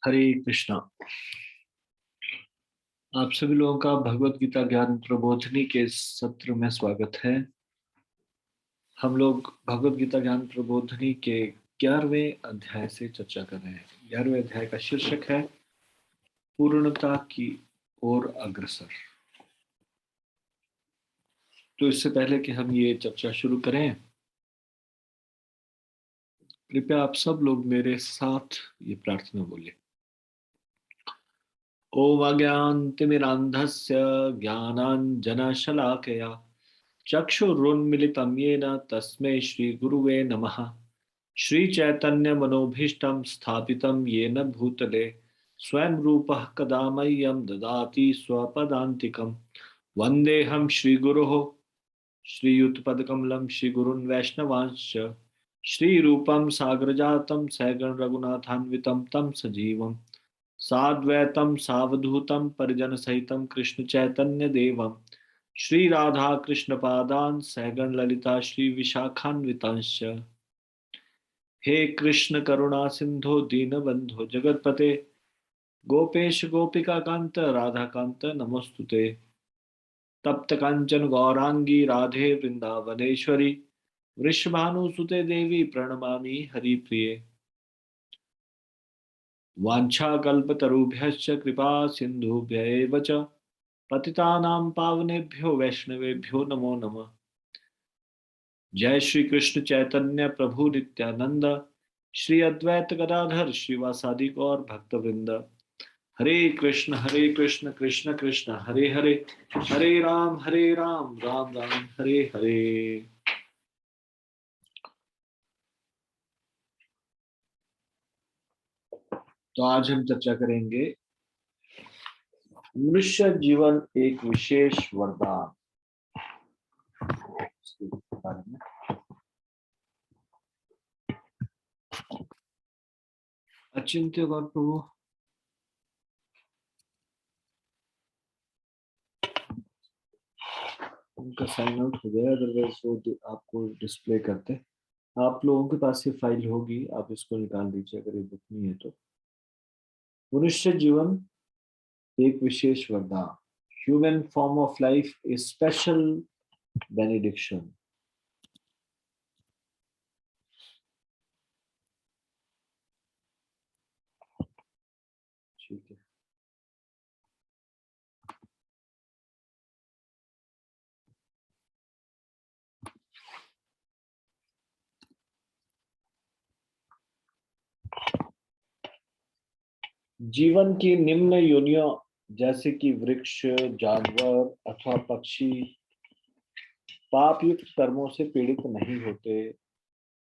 हरे कृष्णा। आप सभी लोगों का भगवत गीता ज्ञान प्रबोधिनी के सत्र में स्वागत है। हम लोग भगवत गीता ज्ञान प्रबोधिनी के 11वें अध्याय से चर्चा कर रहे हैं। 11वें अध्याय का शीर्षक है पूर्णता की ओर अग्रसर। तो इससे पहले कि हम ये चर्चा शुरू करें, कृपया आप सब लोग मेरे साथ ये प्रार्थना बोलिए। ओम अज्ञानतिमिरान्धस्य ज्ञानाञ्जनशलाकया चक्षुरुन्मिलितं येन तस्मै श्रीगुरुवे नमः। श्रीचैतन्यमनोभीष्टं स्थापितं येन भूतले स्वयं रूपः कदा मह्यं ददाति स्वपदान्तिकं। वन्देऽहं श्रीगुरोः श्रीयुतपदकमलं श्रीगुरून् वैष्णवांश्च श्रीरूपं साग्रजातं सहगण रघुनाथान्वितं तं सजीवं साद्वैतं सावधूतं परिजनसहितं कृष्ण चैतन्य देवं श्री राधा कृष्ण पादान सहगण ललिता श्री विशाखान्वितांश्च। हे कृष्ण करुणा सिंधु दीनबंधु जगतपते गोपेश गोपिका कांत राधा कांत नमोस्तुते। तप्त कांचन गौरांगी राधे वृंदावनेश्वरी वृषभानुसुते देवी प्रणमामि हरिप्रिये। वाञ्छाकल्पतरुभ्यश्च कृपा सिन्धुभ्य एव च पतितानां पावनेभ्यो वैष्णवेभ्यो नमो नमः। जय श्री कृष्ण चैतन्य प्रभु नित्यानंद श्री अद्वैत गदाधर श्रीवासादि गौर भक्तवृंद। हरे कृष्ण कृष्ण कृष्ण हरे हरे हरे राम राम राम हरे हरे। तो आज हम चर्चा करेंगे मनुष्य जीवन एक विशेष वरदान इसके बारे में। अचिंत्य गौर प्रभु, उनका साइन आउट हो गया, अदरवाइज वो आपको डिस्प्ले करते। आप लोगों के पास ये फाइल होगी, आप इसको निकाल दीजिए अगर ये बुक नहीं है तो। मनुष्य जीवन एक विशेष वरदान, human form of life a special benediction. ठीक है। जीवन की निम्न योनियों जैसे कि वृक्ष, जानवर अथवा पक्षी पाप युक्त कर्मों से पीड़ित नहीं होते,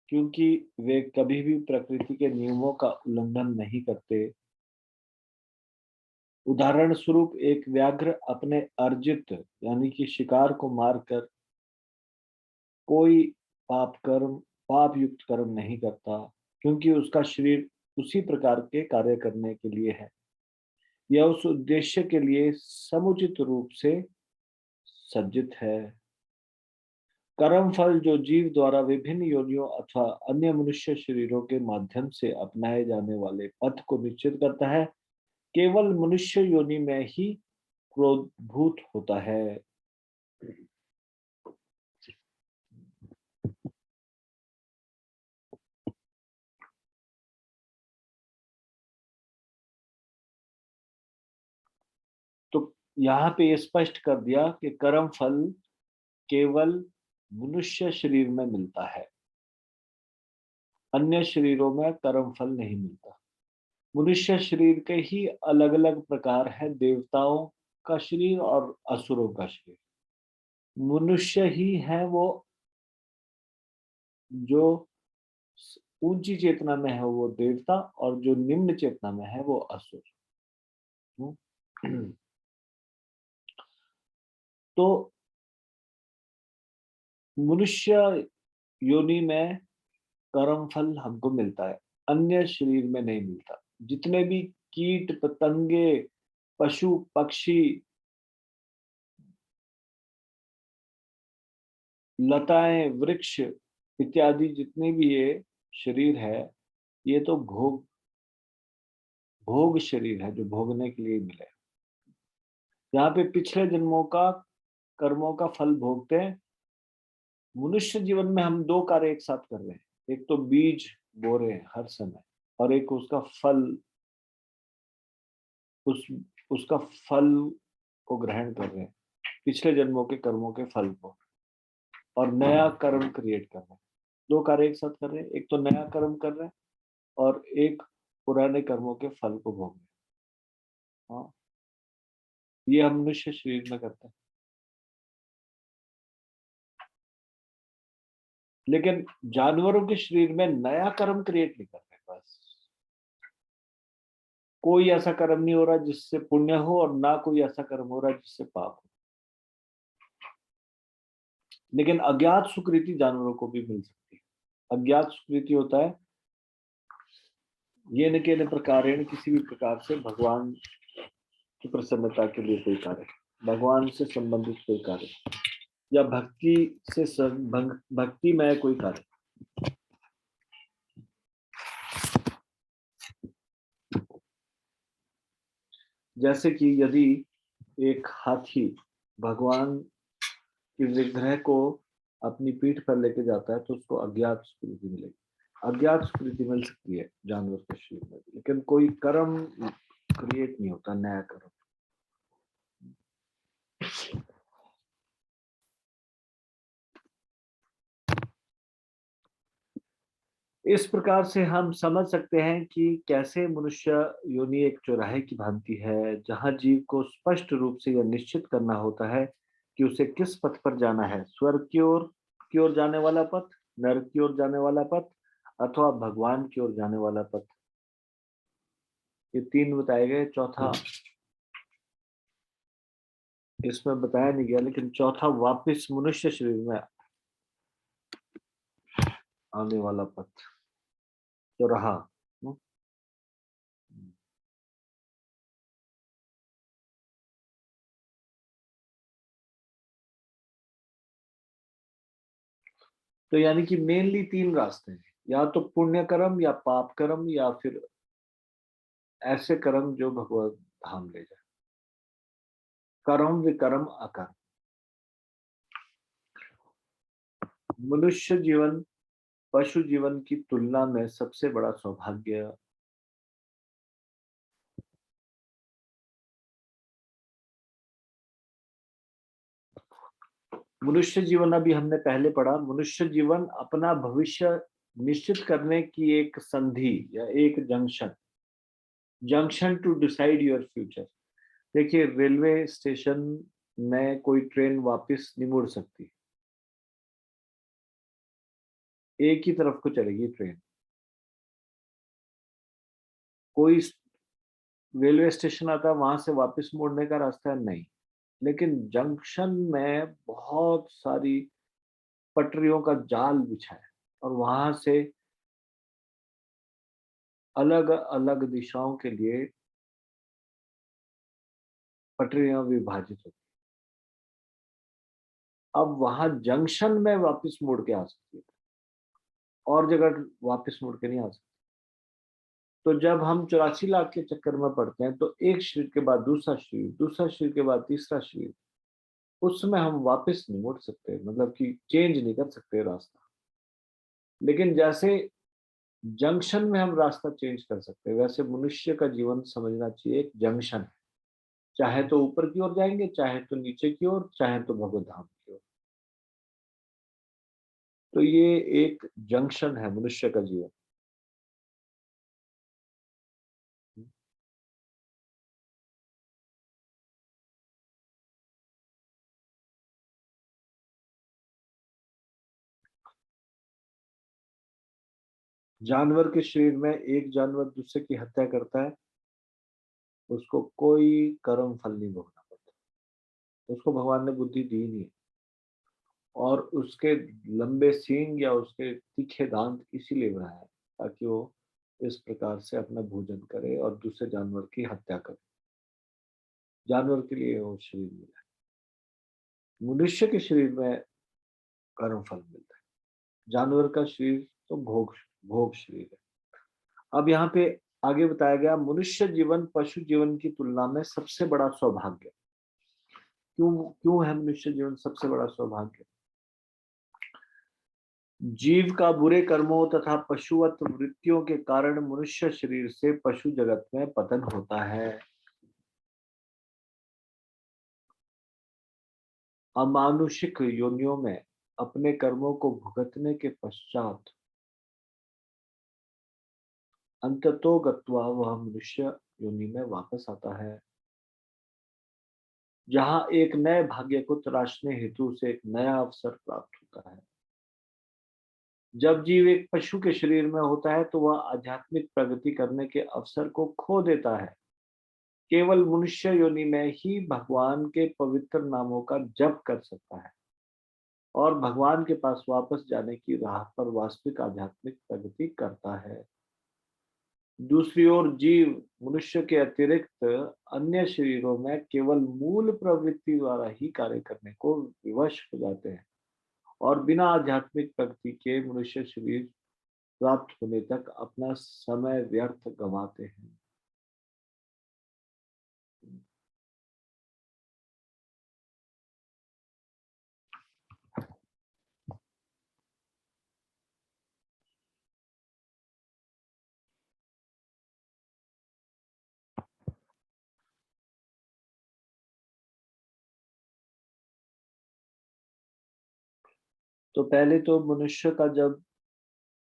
क्योंकि वे कभी भी प्रकृति के नियमों का उल्लंघन नहीं करते। उदाहरण स्वरूप एक व्याघ्र अपने अर्जित यानी कि शिकार को मारकर कोई पाप युक्त कर्म नहीं करता, क्योंकि उसका शरीर उसी प्रकार के कार्य करने के लिए है। यह उस उद्देश्य के लिए समुचित रूप से सज्जित है। कर्म फल जो जीव द्वारा विभिन्न योनियों अथवा अन्य मनुष्य शरीरों के माध्यम से अपनाए जाने वाले पथ को निश्चित करता है, केवल मनुष्य योनि में ही क्रोधभूत होता है। तो यहाँ पे स्पष्ट कर दिया कि कर्म फल केवल मनुष्य शरीर में मिलता है, अन्य शरीरों में कर्म फल नहीं मिलता। मनुष्य शरीर के ही अलग अलग प्रकार है, देवताओं का शरीर और असुरों का शरीर। मनुष्य ही है वो जो ऊंची चेतना में है वो देवता, और जो निम्न चेतना में है वो असुर। तो मनुष्य योनि में कर्म फल हमको मिलता है, अन्य शरीर में नहीं मिलता। जितने भी कीट पतंगे पशु पक्षी लताएं वृक्ष इत्यादि जितने भी ये शरीर है, ये तो भोग शरीर है, जो भोगने के लिए मिले। यहाँ पे पिछले जन्मों का कर्मों का फल भोगते हैं। मनुष्य जीवन में हम दो कार्य एक साथ कर रहे हैं, एक तो बीज बो रहे हैं हर समय, और एक उसका फल, उस उसका फल को ग्रहण कर रहे हैं, पिछले जन्मों के कर्मों के फल को, और नया कर्म क्रिएट कर रहे हैं। दो कार्य एक साथ कर रहे हैं, एक तो नया कर्म कर रहे हैं और एक पुराने कर्मों के फल को भोग रहे हैं। हाँ, ये हम मनुष्य शरीर में करते हैं। लेकिन जानवरों के शरीर में नया कर्म क्रिएट नहीं कर रहे। बस कोई ऐसा कर्म नहीं हो रहा जिससे पुण्य हो, और ना कोई ऐसा कर्म हो रहा जिससे पाप हो। लेकिन अज्ञात सुकृति जानवरों को भी मिल सकती है। अज्ञात सुकृति होता है ये न के न प्रकारेण, किसी भी प्रकार से भगवान की प्रसन्नता के लिए कोई कार्य, भगवान से संबंधित कोई कार्य, या भक्ति से भक्ति में कोई कार्य। जैसे कि यदि एक हाथी भगवान के विग्रह को अपनी पीठ पर लेके जाता है तो उसको अज्ञात स्मृति मिलेगी। अज्ञात स्मृति मिल सकती है जानवर के शरीर में, लेकिन कोई कर्म क्रिएट नहीं होता, नया कर्म। इस प्रकार से हम समझ सकते हैं कि कैसे मनुष्य योनि एक चौराहे की भांति है, जहां जीव को स्पष्ट रूप से यह निश्चित करना होता है कि उसे किस पथ पर जाना है, स्वर्ग की ओर जाने वाला पथ, नरक की ओर जाने वाला पथ, अथवा भगवान की ओर जाने वाला पथ। ये तीन बताए गए। चौथा इसमें बताया नहीं गया, लेकिन चौथा वापस मनुष्य शरीर में आने वाला पथ, चौराहा। तो यानी कि मेनली तीन रास्ते हैं, या तो पुण्य कर्म, या पाप कर्म, या फिर ऐसे कर्म जो भगवत धाम ले जाए। कर्म विकर्म अकर्म। मनुष्य जीवन पशु जीवन की तुलना में सबसे बड़ा सौभाग्य मनुष्य जीवन, अभी हमने पहले पढ़ा, मनुष्य जीवन अपना भविष्य निश्चित करने की एक संधि या एक junction to decide your future. देखिए, रेलवे स्टेशन में कोई ट्रेन वापस नहीं मुड़ सकती, एक ही तरफ को चलेगी ट्रेन। कोई रेलवे स्टेशन आता है, वहां से वापस मुड़ने का रास्ता नहीं। लेकिन जंक्शन में बहुत सारी पटरियों का जाल बिछा है, और वहां से अलग अलग दिशाओं के लिए पटरियां विभाजित होती। अब वहां जंक्शन में वापस मुड़ के आ सकती है, और जगह वापस मुड़ के नहीं आ सकती। तो जब हम 84 लाख के चक्कर में पड़ते हैं, तो एक शरीर के बाद दूसरा शरीर, दूसरा शरीर के बाद तीसरा शरीर, उस समय हम वापस नहीं मुड़ सकते, मतलब कि चेंज नहीं कर सकते रास्ता। लेकिन जैसे जंक्शन में हम रास्ता चेंज कर सकते हैं, वैसे मनुष्य का जीवन समझना चाहिए एक जंक्शन है। चाहे तो ऊपर की ओर जाएंगे, चाहे तो नीचे की ओर, चाहे तो भगवत धाम की ओर। तो ये एक जंक्शन है मनुष्य का जीवन। जानवर के शरीर में एक जानवर दूसरे की हत्या करता है, उसको कोई कर्म फल नहीं भोगना पड़ता, उसको भगवान ने बुद्धि दी नहीं है। और उसके लंबे सींग या उसके तीखे दांत इसीलिए बनाए हैं ताकि वो इस प्रकार से अपना भोजन करे और दूसरे जानवर की हत्या करे। जानवर के लिए वो शरीर मिला है। मनुष्य के शरीर में कर्म फल मिलता है, जानवर का शरीर तो भोग भोग शरीर है। अब यहाँ पे आगे बताया गया, मनुष्य जीवन पशु जीवन की तुलना में सबसे बड़ा सौभाग्य। क्यों क्यों है मनुष्य जीवन सबसे बड़ा सौभाग्य? जीव का बुरे कर्मों तथा पशुवत वृत्तियों के कारण मनुष्य शरीर से पशु जगत में पतन होता है। अमानुषिक योनियों में अपने कर्मों को भुगतने के पश्चात अंततो गत्वा वह मनुष्य योनि में वापस आता है, जहां एक नए भाग्य को तराशने हेतु उसे एक नया अवसर प्राप्त होता है। जब जीव एक पशु के शरीर में होता है तो वह आध्यात्मिक प्रगति करने के अवसर को खो देता है। केवल मनुष्य योनि में ही भगवान के पवित्र नामों का जप कर सकता है और भगवान के पास वापस जाने की राह पर वास्तविक आध्यात्मिक प्रगति करता है। दूसरी ओर जीव मनुष्य के अतिरिक्त अन्य शरीरों में केवल मूल प्रवृत्ति द्वारा ही कार्य करने को विवश हो जाते हैं और बिना आध्यात्मिक प्रगति के मनुष्य शरीर प्राप्त होने तक अपना समय व्यर्थ गंवाते हैं। तो पहले तो मनुष्य का जब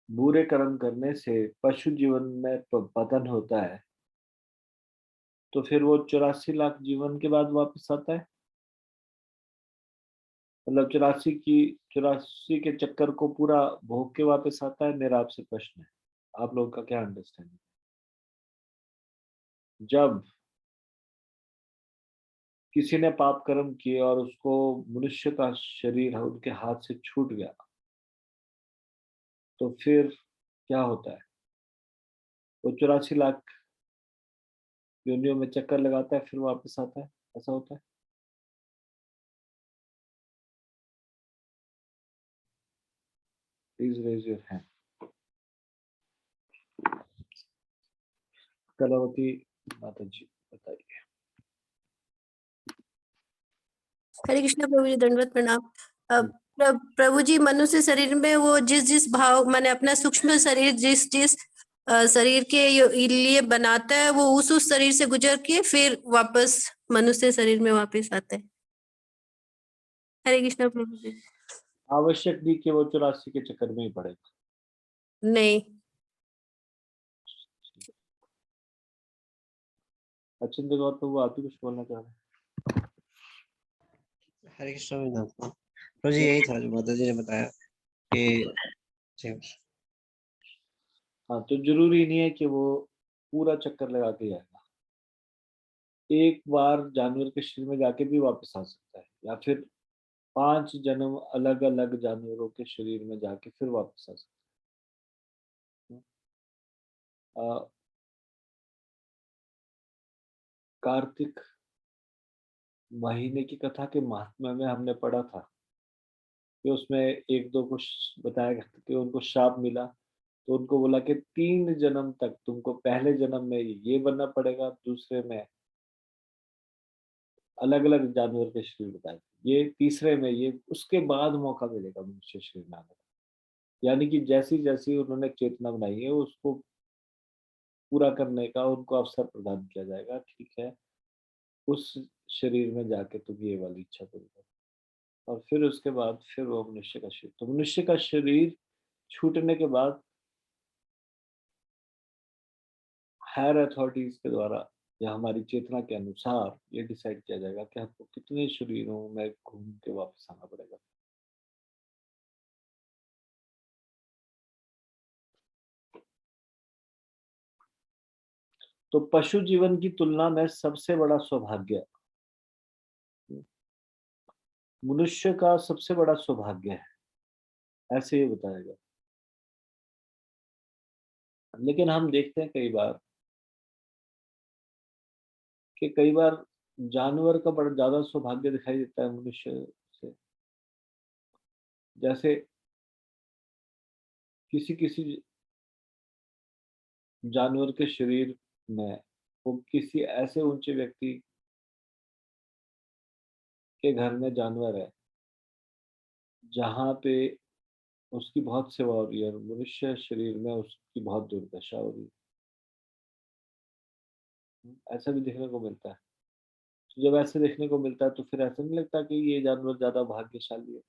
बुरे कर्म करने से पशु जीवन में पतन होता है तो फिर वो 84 लाख जीवन के बाद वापस आता है। मतलब 84 के चक्कर को पूरा भोग के वापस आता है। मेरा आपसे प्रश्न है, आप लोगों का क्या अंडरस्टैंडिंग? जब किसी ने पाप कर्म किए और उसको मनुष्य का शरीर उनके हाथ से छूट गया तो फिर क्या होता है? वो 84 लाख योनियों में चक्कर लगाता है, फिर वापस आता है, ऐसा होता है। Please raise your hand. Kalawati माता जी बताइए। हरे कृष्णा प्रभु जी, दंडवत प्रणाम। प्रभु जी, मनुष्य शरीर में वो जिस जिस भाव माने अपना सूक्ष्म शरीर जिस जिस शरीर के लिए बनाता है, वो उस शरीर से गुजर के फिर वापस मनुष्य शरीर में वापस आता है। हरे कृष्णा प्रभु जी। आवश्यक नहीं कि वो 84 के चक्कर में ही पड़ेगा। नहीं। अच्छे गौर प्रभु, आप ही कुछ बोलना चाह रहे हैं? हरे कृष्ण प्रभु जी, यही था जो माता जी ने बताया कि हाँ, तो जरूरी नहीं है कि वो पूरा चक्कर लगा के जाएगा। एक बार जानवर के शरीर में जाके भी वापस आ सकता है, या फिर 5 जन्म अलग अलग जानवरों के शरीर में जाके फिर वापस आ सकता है। कार्तिक महीने की कथा के महात्म्य में हमने पढ़ा था कि उसमें एक दो को बताया गया कि उनको शाप मिला, तो उनको बोला कि 3 जन्म तक तुमको पहले जन्म में ये बनना पड़ेगा, दूसरे में अलग अलग जानवर के शरीर बताए, ये तीसरे में ये, उसके बाद मौका मिलेगा मनुष्य शरीर में आने का। यानी कि जैसी जैसी उन्होंने चेतना बनाई है उसको पूरा करने का उनको अवसर प्रदान किया जाएगा। ठीक है, उस शरीर में जाके तुम ये वाली इच्छा पूरी करो, और फिर उसके बाद फिर वो मनुष्य का शरीर, तो मनुष्य का शरीर छूटने के बाद हायर अथॉरिटीज के द्वारा या हमारी चेतना के अनुसार ये डिसाइड किया जाएगा कि हमको कितने शरीरों में घूम के वापस आना पड़ेगा। तो पशु जीवन की तुलना में सबसे बड़ा सौभाग्य मनुष्य का सबसे बड़ा सौभाग्य है, ऐसे ही बताया गया। लेकिन हम देखते हैं कई बार जानवर का बड़ा ज्यादा सौभाग्य दिखाई देता है मनुष्य से। जैसे किसी किसी जानवर के शरीर में वो किसी ऐसे ऊंचे व्यक्ति के घर में जानवर है जहाँ पे उसकी बहुत सेवा हो रही है और मनुष्य शरीर में उसकी बहुत दुर्दशा हो रही है। ऐसा भी देखने को मिलता है। तो जब ऐसे देखने को मिलता है तो फिर ऐसा नहीं लगता कि ये जानवर ज्यादा भाग्यशाली है।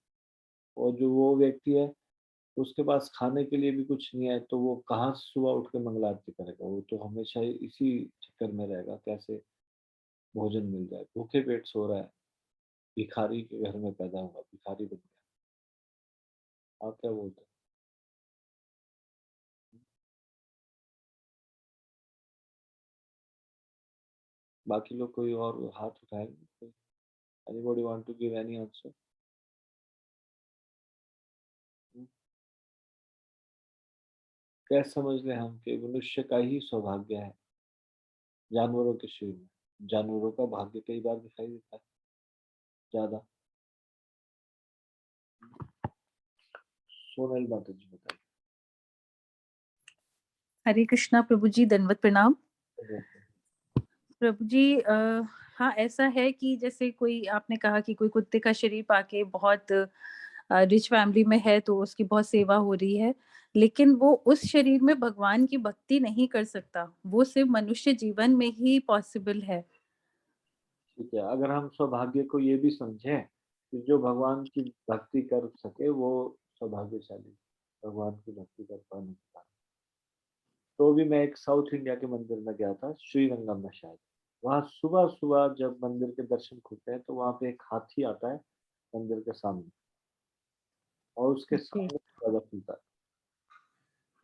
और जो वो व्यक्ति है उसके पास खाने के लिए भी कुछ नहीं है तो वो कहाँ से सुबह उठ के मंगल आरती करेगा। वो तो हमेशा इसी चक्कर में रहेगा कैसे भोजन मिल जाए। भूखे पेट सो रहा है, भिखारी के घर में पैदा हुआ, भिखारी बन गया। आप क्या बोलते हैं? बाकी लोग कोई और हाथ उठाएंगे? Anybody want to give any answer? कैसे समझ लें हम कि मनुष्य का ही सौभाग्य है जानवरों के शरीर में? जानवरों का भाग्य कई बार दिखाई देता है ज्यादा। सोनल माता जी बताइए। हरे कृष्णा प्रभु जी, दंडवत प्रणाम। प्रभु जी हाँ, ऐसा है कि जैसे कोई आपने कहा कि कोई कुत्ते का शरीर पाके बहुत रिच फैमिली में है तो उसकी बहुत सेवा हो रही है, लेकिन वो उस शरीर में भगवान की भक्ति नहीं कर सकता। वो सिर्फ मनुष्य जीवन में ही पॉसिबल है। ठीक है, अगर हम सौभाग्य को ये भी समझें कि जो भगवान की भक्ति कर सके वो सौभाग्यशाली, भगवान की भक्ति कर पाने के कारण। तो भी मैं एक साउथ इंडिया के मंदिर में गया था, श्रीरंगम में शायद। वहाँ सुबह सुबह जब मंदिर के दर्शन खुलते हैं तो वहाँ पे एक हाथी आता है मंदिर के सामने और उसके जी। सामने दरवाजा खुलता है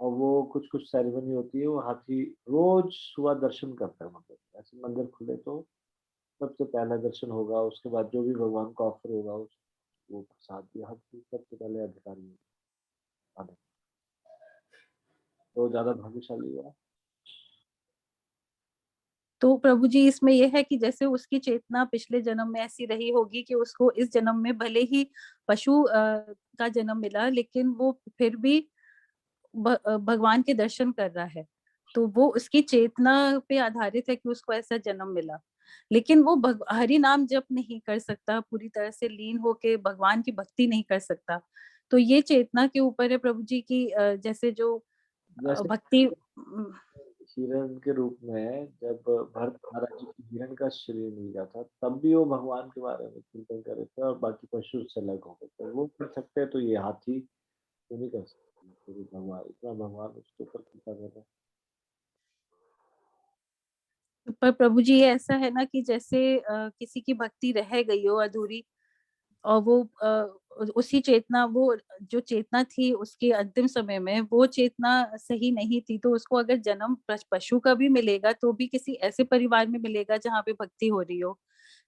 और वो कुछ कुछ सेरेमनी होती है। वो हाथी रोज सुबह दर्शन करता है। मतलब ऐसे मंदिर खुले तो सबसे पहला दर्शन होगा, उसके बाद जो भी भगवान का ऑफर होगा उस वो प्रसाद भी हाथी सबसे पहले अधिकारी होगा। तो ज्यादा भाग्यशाली हुआ। तो प्रभु जी इसमें यह है कि जैसे उसकी चेतना पिछले जन्म में ऐसी रही होगी कि उसको इस जन्म में भले ही पशु का जन्म मिला, लेकिन वो फिर भी भगवान के दर्शन कर रहा है। तो वो उसकी चेतना पे आधारित है कि उसको ऐसा जन्म मिला, लेकिन वो हरि नाम जप नहीं कर सकता, पूरी तरह से लीन होके भगवान की भक्ति नहीं कर सकता। तो ये चेतना के ऊपर है प्रभु जी की जैसे जो जैसे भक्ति। हिरण के रूप में जब भरत महाराज जी को हिरण का शरीर मिल गया था तब भी वो भगवान के बारे में चिंतन कर रहे थे और बाकी पशु उससे अलग हो गए थे। वो कर सकते हैं तो ये हाथी तो नहीं कर सकते। पूरी भगवान इतना भगवान उसके ऊपर कृपा कर रहे हैं। पर प्रभु जी ये ऐसा है ना कि जैसे किसी की भक्ति रह गई हो अधूरी, और वो उसी चेतना, वो जो चेतना थी उसके अंतिम समय में वो चेतना सही नहीं थी, तो उसको अगर जन्म पशु का भी मिलेगा तो भी किसी ऐसे परिवार में मिलेगा जहाँ पे भक्ति हो रही हो,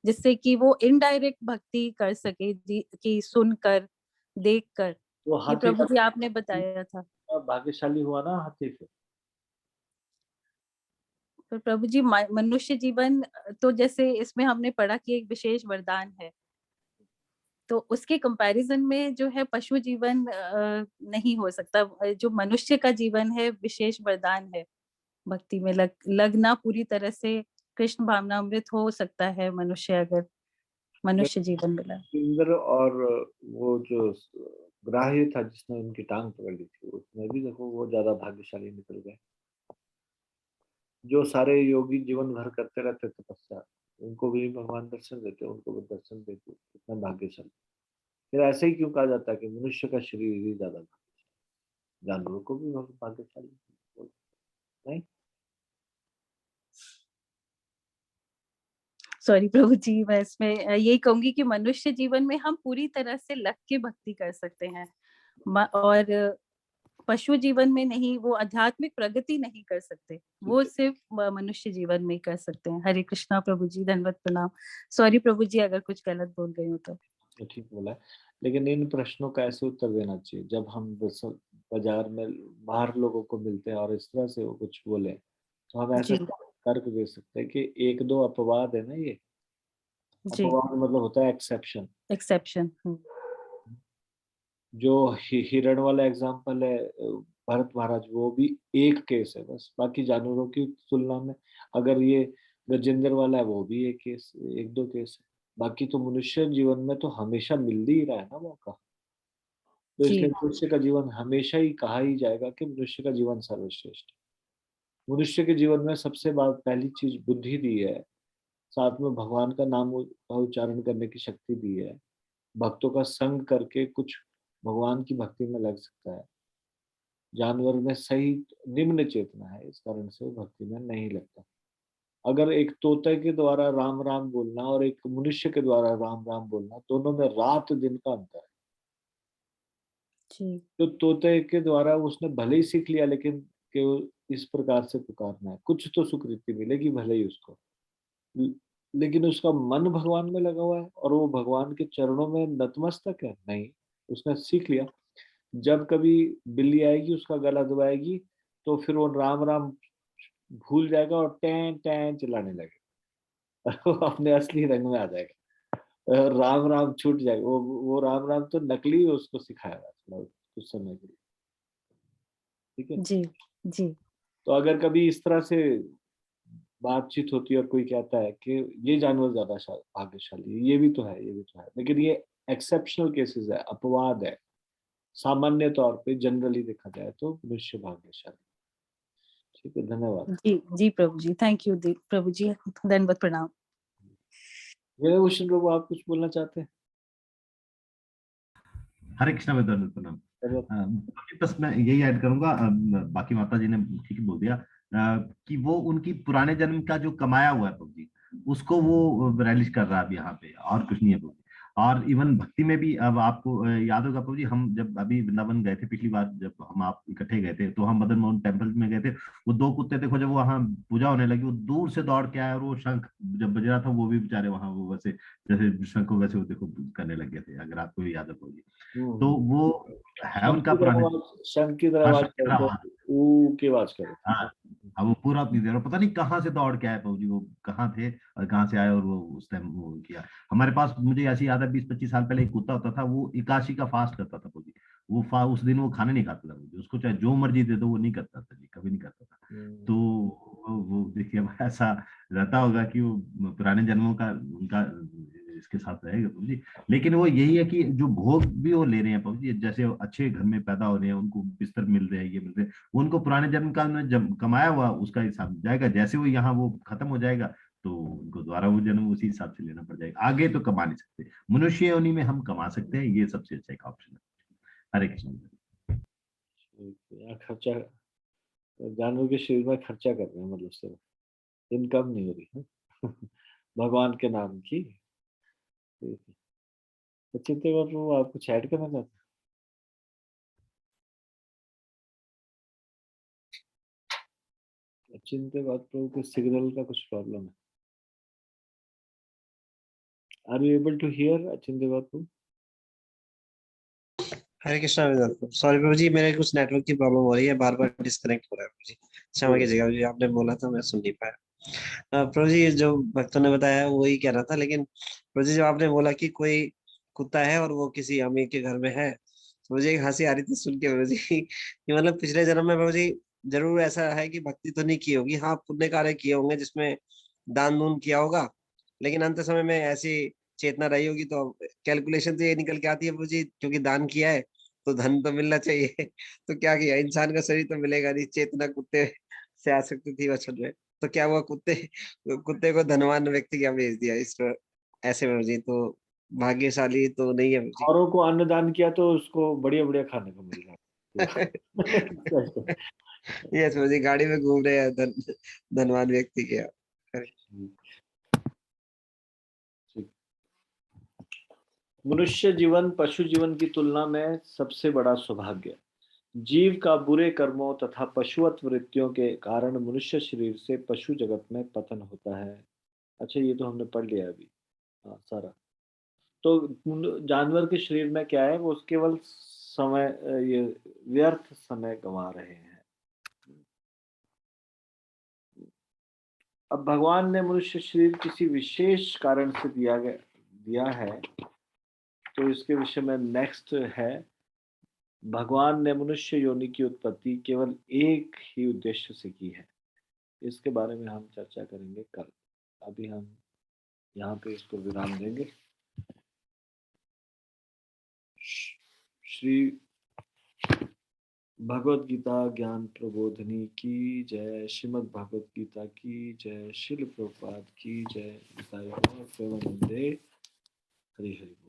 जिससे कि वो इनडायरेक्ट भक्ति कर सके कि सुनकर, देखकर। वो ये हाथी प्रभु जी आपने बताया था। भाग्यशाली हुआ ना हाथी से। पर प्रभु जी मनुष्य जीवन तो जैसे इसमें हमने पढ़ा कि एक विशेष वरदान है, तो उसके कंपैरिजन में जो है पशु जीवन नहीं हो सकता। जो मनुष्य का जीवन है विशेष वरदान है। भक्ति में लगना पूरी तरह से कृष्ण भावनामृत हो सकता है मनुष्य, अगर मनुष्य जीवन मिला। इंद्र और वो जो ग्राह्य था जिसने उनकी टांग पकड़ ली थी उसमें भी देखो वो ज्यादा भाग्यशाली निकल गए। जो सारे योगी जीवन भर करते रहते तपस्या उनको भी भगवान दर्शन देते, उनको भी दर्शन देते, कितना भाग्यशाली। फिर ऐसे ही क्यों कहा जाता है कि मनुष्य का शरीर ही ज्यादा भाग्यशाली, जानवरों को भी बहुत भाग्यशाली नहीं? सॉरी प्रभु जी, मैं इसमें यही कहूंगी कि मनुष्य जीवन में हम पूरी तरह से लग के भक्ति कर सकते हैं, और पशु जीवन में नहीं, वो आध्यात्मिक प्रगति नहीं कर सकते, वो सिर्फ मनुष्य जीवन में ही कर सकते हैं। हरे कृष्णा प्रभु जी, धन्यवाद प्रणाम। सॉरी प्रभु जी अगर कुछ गलत बोल गई हूँ तो। ठीक बोला है। लेकिन इन प्रश्नों का ऐसे उत्तर देना चाहिए जब हम बाजार में बाहर लोगों को मिलते हैं और इस तरह से वो कुछ बोले तो हम ऐसे जी तर्क दे सकते हैं कि एक दो अपवाद है ना। ये जी, अपवाद मतलब होता है एक्सेप्शन। एक्सेप्शन। जो हिरण वाला एग्जाम्पल है भरत महाराज, वो भी एक केस है बस। बाकी जानवरों की तुलना में अगर ये गजेंद्र वाला है, वो भी एक केस, एक दो केस है। बाकी तो मनुष्य जीवन में तो हमेशा मिल ही रहा है ना मौका। तो जी इसलिए मनुष्य का जीवन हमेशा ही कहा ही जाएगा कि मनुष्य का जीवन सर्वश्रेष्ठ है। मनुष्य के जीवन में सबसे बात पहली चीज बुद्धि दी है, साथ में भगवान का नाम का उच्चारण करने की शक्ति दी है, भक्तों का संग करके कुछ भगवान की भक्ति में लग सकता है। जानवर में सही निम्न चेतना है, इस कारण से वो भक्ति में नहीं लगता। अगर एक तोते के द्वारा राम राम बोलना और एक मनुष्य के द्वारा राम राम बोलना, दोनों में रात दिन का अंतर है। जी तो तोते के द्वारा उसने भले ही सीख लिया, लेकिन केवल इस प्रकार से पुकारना है, कुछ तो स्वीकृति मिलेगी भले ही उसको, लेकिन उसका मन भगवान में लगा हुआ है और वो भगवान के चरणों में नतमस्तक है नहीं। उसने सीख लिया, जब कभी बिल्ली आएगी उसका गला दबाएगी तो फिर वो राम राम भूल जाएगा और टैं टैं चिल्लाने लगेगा। वो अपने असली रंग में आ जाएगा, राम राम छूट जाएगा। वो राम राम तो नकली उसको सिखाया थोड़ा कुछ समय के लिए, ठीक है। जी जी तो अगर कभी इस तरह से बातचीत होती है और कोई कहता है कि ये जानवर ज्यादा भाग्यशाली है, ये भी तो है, ये भी तो है, लेकिन ये एक्सेप्शनल केसेस है, अपवाद है। सामान्य तौर पे जनरली देखा जाए तो मनुष्य भाग्यशाली। ठीक है, धन्यवाद। जी प्रभु जी, थैंक यू प्रभु जी, दंडवत प्रणाम। भूषण प्रभु, आप कुछ बोलना चाहते हैं? हरे कृष्णा वेदांत प्रणाम। बस मैं यही ऐड करूंगा, बाकी माता जी ने ठीक ही बोल दिया, कि वो उनकी पुराने जन्म का जो कमाया हुआ है प्रभु जी, उसको वो रैलिश कर रहा है अब यहाँ पे, और कुछ नहीं है प्रभु जी। और इवन भक्ति में भी, अब आपको याद होगा प्रभु जी, हम जब अभी वृंदावन गए थे पिछली बार, जब हम आप इकट्ठे गए थे, तो हम मदन मोहन टेम्पल में गए थे। वो दो कुत्ते देखो, जब वहां पूजा होने लगी, वो दूर से दौड़ के आए, और वो शंख जब बज रहा था, वो भी बेचारे वहां वो वैसे जैसे शंख को वैसे वो देखो करने लगे थे, अगर आपको याद है प्रभु जी। तो वो है उनका पुराने, शंख की तरह हाँ, आवाज शंकर करते, आवाज, ऊ की आवाज करे। हाँ, अब वो पूरा अपनी देर, पता नहीं कहाँ से दौड़ के आए प्रभु जी, वो कहाँ थे और कहाँ से आए, और वो उस टाइम वो किया। हमारे पास, मुझे ऐसी याद है, 20-25 साल पहले एक कुत्ता होता था, वो 81 का फास्ट करता था प्रभु जी। उस दिन वो खाने नहीं खाता था प्रभु जी, उसको चाहे जो मर्जी दे दो वो नहीं करता था जी, कभी नहीं करता था। तो वो देखिए, अब ऐसा रहता होगा कि वो पुराने जन्मों का उनका इसके साथ रहेगा प्रभु जी। लेकिन वो यही है कि जो भोग भी वो ले रहे हैं प्रभु जी, जैसे अच्छे घर में पैदा हो रहे हैं, उनको बिस्तर मिल रहे हैं, ये मिल रहे हैं, उनको पुराने जन्म का उन्होंने जब कमाया हुआ उसका हिसाब जाएगा। जैसे वो यहाँ वो खत्म हो जाएगा, तो उनको दोबारा वो जन्म उसी हिसाब से लेना पड़ जाएगा। आगे तो कमा नहीं सकते, मनुष्य योनि में हम कमा सकते हैं, ये सबसे अच्छा एक ऑप्शन है। हरे कृष्ण। यहाँ खर्चा, जानवर के शरीर में खर्चा कर रहे हैं, मतलब सिर्फ इनकम नहीं हो रही है भगवान के नाम की। तो चिंता वो आप कुछ ऐड करना चाहते हैं? चिंता बात को सिग्नल का कुछ प्रॉब्लम है। Are you able to hear Achintya बात को? हरे कृष्णा वेदांत। सॉरी प्रभु जी, मेरे कुछ नेटवर्क की प्रॉब्लम हो रही है, बार बार डिस्कनेक्ट हो रहा है प्रभु जी, क्षमा कीजिएगा जी, आपने बोला था मैं सुन नहीं पाया। प्रभु जी, जो भक्तों ने बताया वही कहना था, लेकिन प्रभु जी जब आपने बोला कि कोई कुत्ता है और वो किसी अमीर के घर में है, तो मुझे एक हंसी आ रही थी सुन के प्रभु जी कि मतलब पिछले जन्म में प्रभु जी जरूर ऐसा है कि भक्ति तो नहीं की होगी, हाँ पुण्य कार्य किए होंगे जिसमें दान दून किया होगा, लेकिन अंत समय में ऐसी चेतना रही होगी, तो कैलकुलेशन तो ये निकल के आती है प्रभु जी, क्योंकि दान किया है तो धन तो मिलना चाहिए तो क्या किया, इंसान का शरीर तो मिलेगा नहीं, चेतना कुत्ते से आ सकती थी बचपन में, तो क्या हुआ, कुत्ते को धनवान व्यक्ति क्या भेज दिया इस ऐसे में जी, तो भाग्यशाली तो नहीं है जी। औरों को अन्नदान किया तो उसको बढ़िया बढ़िया खाने को मिल रहा यस जी, गाड़ी में घूम रहे हैं धनवान व्यक्ति के। मनुष्य जीवन पशु जीवन की तुलना में सबसे बड़ा सौभाग्य। जीव का बुरे कर्मों तथा पशुवत वृत्तियों के कारण मनुष्य शरीर से पशु जगत में पतन होता है। अच्छा, ये तो हमने पढ़ लिया अभी, हाँ सारा। तो जानवर के शरीर में क्या है, वो केवल समय, ये व्यर्थ समय गंवा रहे हैं। अब भगवान ने मनुष्य शरीर किसी विशेष कारण से दिया है, तो इसके विषय में नेक्स्ट है भगवान ने मनुष्य योनि की उत्पत्ति केवल एक ही उद्देश्य से की है। इसके बारे में हम चर्चा करेंगे कल। अभी हम यहाँ पे इसको विराम देंगे। श्री भगवत गीता ज्ञान प्रबोधिनी की जय, श्रीमद् भगवत गीता की जय, शिल प्रभुपाद की जय, ईसाई और प्रेमानंदे। हरि हरि।